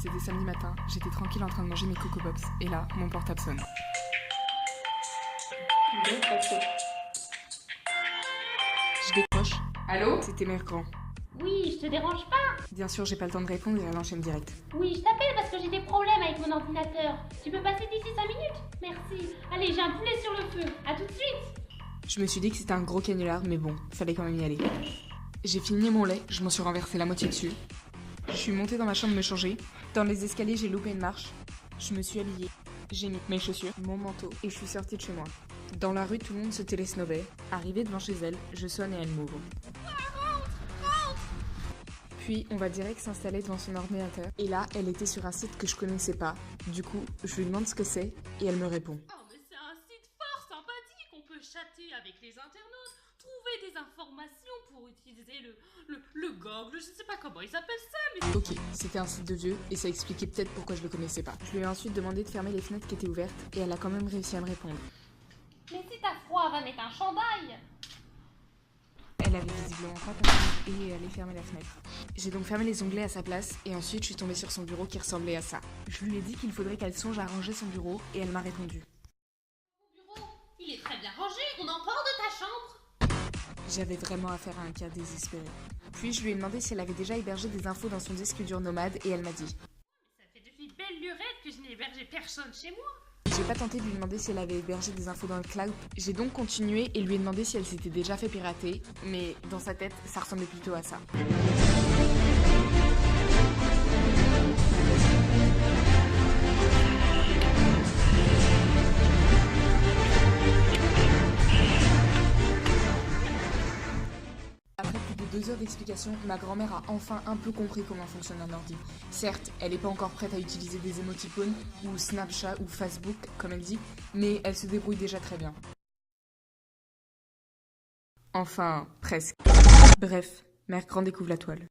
C'était samedi matin, j'étais tranquille en train de manger mes Coco Pops, et là, mon portable sonne. Je décroche. Allô? C'était Mère Grand. Oui, je te dérange pas? Bien sûr, j'ai pas le temps de répondre et elle enchaîne direct. Oui, je t'appelle parce que j'ai des problèmes avec mon ordinateur. Tu peux passer d'ici 5 minutes? Merci. Allez, j'ai un poulet sur le feu. À tout de suite. Je me suis dit que c'était un gros canular, mais bon, fallait quand même y aller. J'ai fini mon lait, je m'en suis renversé la moitié dessus. Je suis montée dans ma chambre me changer. Dans les escaliers, j'ai loupé une marche. Je me suis habillée. J'ai mis mes chaussures, mon manteau, et je suis sortie de chez moi. Dans la rue, tout le monde se télesnobait. Arrivée devant chez elle, je sonne et elle m'ouvre. Puis, on va direct s'installer devant son ordinateur. Et là, elle était sur un site que je connaissais pas. Du coup, je lui demande ce que c'est, et elle me répond. Oh, mais c'est un site fort sympathique, on peut chatter avec les internautes, trouver des informations pour utiliser le Google, je sais pas comment ils appellent ça, mais... Ok, c'était un site de vieux, et ça expliquait peut-être pourquoi je le connaissais pas. Je lui ai ensuite demandé de fermer les fenêtres qui étaient ouvertes, et elle a quand même réussi à me répondre. Mais si t'as froid, va mettre un chandail. Elle avait visiblement pas compris et allait fermer la fenêtre. J'ai donc fermé les onglets à sa place et ensuite je suis tombée sur son bureau qui ressemblait à ça. Je lui ai dit qu'il faudrait qu'elle songe à ranger son bureau et elle m'a répondu. Mon bureau, il est très bien rangé, on en parle de ta chambre. J'avais vraiment affaire à un cas désespéré. Puis je lui ai demandé si elle avait déjà hébergé des infos dans son disque dur nomade et elle m'a dit. Ça fait depuis belle lurette que je n'ai hébergé personne chez moi. J'ai pas tenté de lui demander si elle avait hébergé des infos dans le cloud. J'ai donc continué et lui ai demandé si elle s'était déjà fait pirater, mais dans sa tête, ça ressemblait plutôt à ça. Après plus de 2 heures d'explication, ma grand-mère a enfin un peu compris comment fonctionne un ordi. Certes, elle n'est pas encore prête à utiliser des émoticônes, ou Snapchat, ou Facebook, comme elle dit, mais elle se débrouille déjà très bien. Enfin, presque. Bref, Mère Grand découvre la toile.